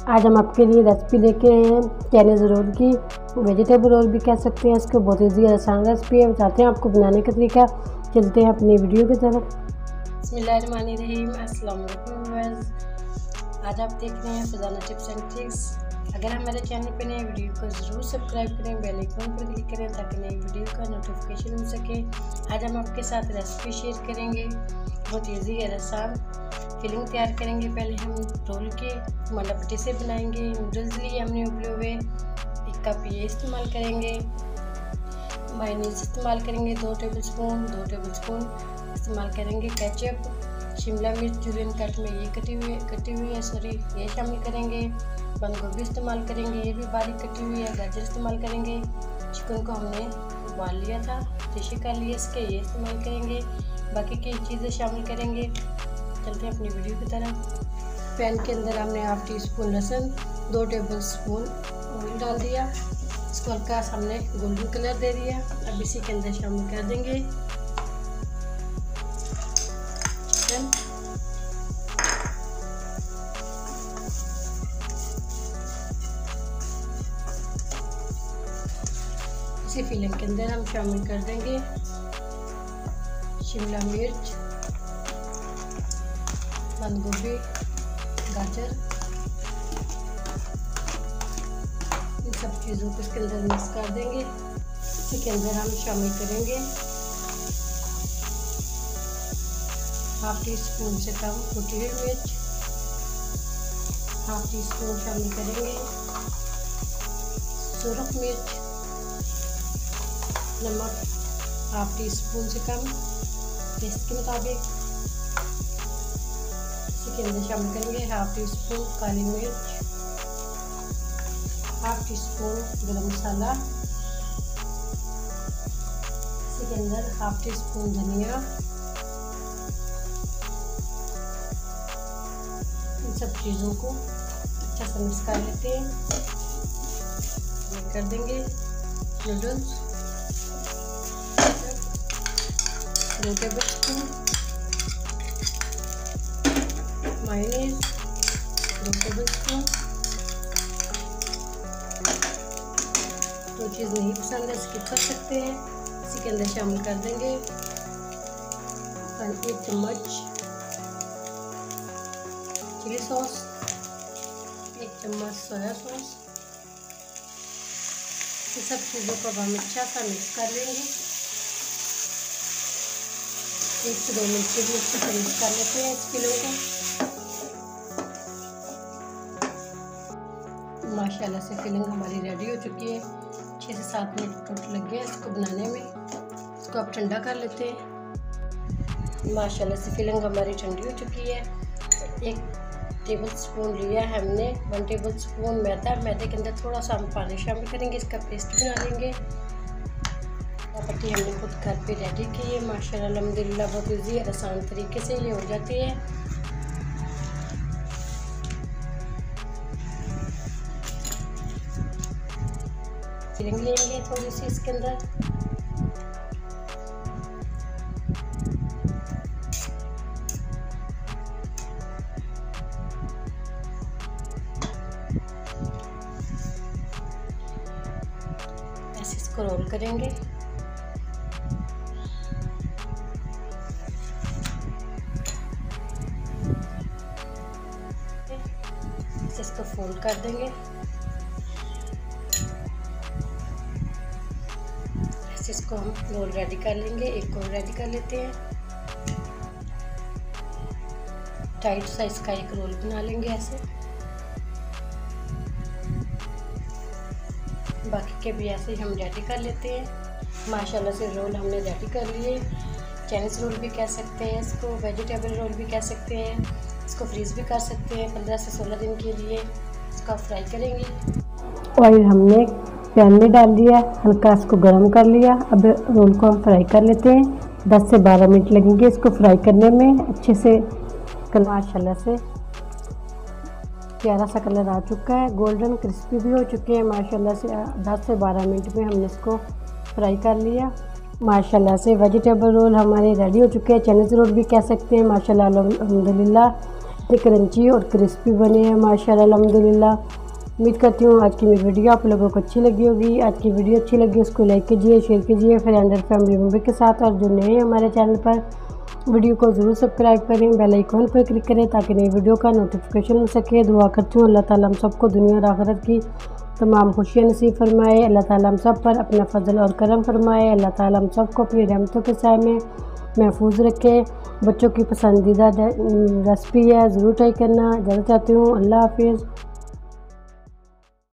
आज हम आपके लिए रेसिपी लेके आए हैं चाइनीज़ रोल की, वेजिटेबल रोल भी कह सकते हैं इसको। बहुत ईजी आसान रेसिपी है, बताते हैं आपको बनाने का तरीका। चलते हैं अपनी वीडियो की तरफ। बिस्मिल्लाहिर्रहमानिर्रहीम, अस्सलाम वालेकुम व्यूअर्स। आज आप देख रहे हैं फजाना टिप्स एंड ट्रिक्स। अगर हमारे चैनल पर नए वीडियो को ज़रूर सब्सक्राइब करें, बेल आइकन पर क्लिक करें ताकि नई वीडियो का नोटिफिकेशन मिल सके। आज हम आपके साथ रेसिपी शेयर करेंगे, बहुत ईजी और आसान। फिलिंग तैयार करेंगे। पहले हम रोल के मलापट्टी से बनाएंगे। नूडल्स लिए हमने उबले हुए 1 कप ये इस्तेमाल करेंगे। मायोनीज इस्तेमाल करेंगे 2 टेबलस्पून इस्तेमाल करेंगे। केचप, शिमला मिर्च जूलियन कट में ये कटी हुई है ये शामिल करेंगे। बंद गोभी इस्तेमाल करेंगे, ये भी बारीक कटी हुई है। गाजर इस्तेमाल करेंगे। चिकन को हमने उबाल लिया था, डिश कर लिए इसके, ये इस्तेमाल करेंगे। बाकी की चीज़ें शामिल करेंगे। चलते हैं अपनी वीडियो की तरफ। पैन के अंदर हमने 1/2 टीस्पून लहसुन, 2 टेबलस्पून ऑयल डाल दिया। इसको हल्का हमने गोल्डन कलर दे दिया। अब इसी के अंदर शामिल कर देंगे चिकन। इसी फिलिंग के अंदर हम शामिल कर देंगे शिमला मिर्च, बंद गोभी, गाजर। इन सब चीज़ों को इसके अंदर मिक्स कर देंगे। इसी के अंदर हम शामिल करेंगे 1/2 टीस्पून से कम कुटी हुई मिर्च, 1/2 टीस्पून शामिल करेंगे सुरख मिर्च, नमक 1/2 टीस्पून से कम टेस्ट के मुताबिक। के अंदर शामिल करेंगे 1/2 टीस्पून काली मिर्च, 1/2 टीस्पून गरम मसाला। इसी के अंदर 1/2 टीस्पून धनिया। इन सब चीज़ों को अच्छा से मिक्स कर लेते हैं। कर देंगे नूडल्स 2 टेबलस्पून, मायोनीज 2 टेबलस्पून। जो चीज़ नहीं पसंद है स्किप कर सकते हैं। इसी के अंदर शामिल कर देंगे 1 चम्मच चिली सॉस, 1 चम्मच सोया सॉस। इन सब चीज़ों को हम अच्छा सा मिक्स कर लेंगे। 1 से 2 मिनट के लिए अच्छे से मिक्स कर लेते हैं इस फिलिंग को। माशाल्लाह से फिलिंग हमारी रेडी हो चुकी है। 6 से 7 मिनट टोटल लग गए इसको बनाने में। इसको आप ठंडा कर लेते हैं। माशाल्लाह से फिलिंग हमारी ठंडी हो चुकी है। 1 टेबलस्पून लिया है हमने, 1 टेबलस्पून मैदे के अंदर थोड़ा सा हम पानी शामिल करेंगे। इसका पेस्ट बना लेंगे। पट्टी हमने खुद घर पे रेडी की है। माशाल्लाह अल्हम्दुलिल्लाह बहुत ईजी और आसान तरीके से ये हो जाती है। फिलिंग लेंगे थोड़ी सी इसके अंदर। ऐसे इसको रोल करेंगे। इसको फोल्ड कर देंगे। इसको हम रोल रेडी कर लेंगे। एक रोल रेडी कर लेते हैं। टाइट साइज का एक रोल बना लेंगे ऐसे। बाकी के भी ऐसे हम रेडी कर लेते हैं। माशाल्लाह से रोल हमने रेडी कर लिए। चाइनीज़ रोल भी कह सकते हैं इसको, वेजिटेबल रोल भी कह सकते हैं। इसको फ्रीज़ भी कर सकते हैं 15 से 16 दिन के लिए। इसको फ्राई करेंगे। ऑयल हमने पैन में डाल दिया, हल्का इसको गर्म कर लिया। अब रोल को हम फ्राई कर लेते हैं। 10 से 12 मिनट लगेंगे इसको फ्राई करने में। अच्छे से माशाल्लाह से प्यारा सा कलर आ चुका है, गोल्डन क्रिस्पी भी हो चुके हैं माशाल्लाह से। 10 से 12 मिनट में हमने इसको फ्राई कर लिया। माशाल्लाह से वेजिटेबल रोल हमारे रेडी हो चुके हैं, चाइनीज़ रोल भी कह सकते हैं। माशाल्लाह अल्हम्दुलिल्लाह इतने क्रंची और क्रिस्पी बने हैं माशाल्लाह अल्हम्दुलिल्लाह। उम्मीद करती हूँ आज की मेरी वीडियो आप लोगों को अच्छी लगी होगी। आज की वीडियो अच्छी लगी उसको लाइक कीजिए, शेयर कीजिए फ्रेंड और फैमिली मेम्बर के साथ, और जो नए हैं हमारे चैनल पर वीडियो को ज़रूर सब्सक्राइब करें, बेल आइकॉन पर क्लिक करें ताकि नई वीडियो का नोटिफिकेशन मिल सके। दुआ करती हूँ अल्लाह ताला हम सबको दुनिया और आखिरत की तमाम खुशियाँ नसीब फरमाए। अल्लाह ताला हम सब पर अपना फजल और करम फरमाए। अल्लाह ताला हम सबको अपनी रहमतों के साए में महफूज रखे। बच्चों की पसंदीदा रेसिपी है, ज़रूर ट्राई करना। इजाज़त चाहती हूँ, अल्लाह हाफिज़।